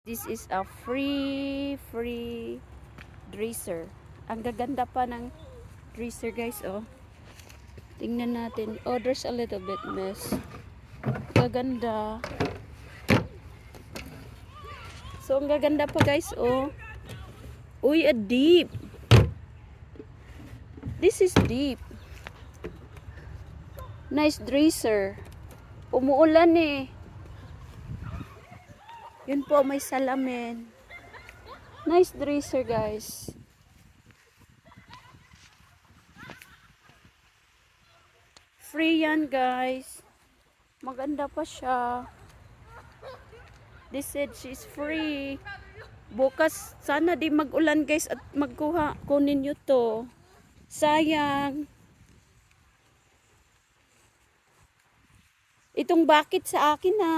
This is a free dresser. Ang gaganda pa ng dresser guys, oh. Tingnan natin. Oh, there's a little bit mess. Gaganda. So, ang gaganda pa guys, oh. Uy, a deep. This is deep. Nice dresser. Umuulan eh. Yun po, may salamin. Nice dresser guys. Free yan guys. Maganda pa siya. They said she's free. Bukas sana di mag-ulan guys at kunin nyo to. Sayang. Itong bakit sa akin na.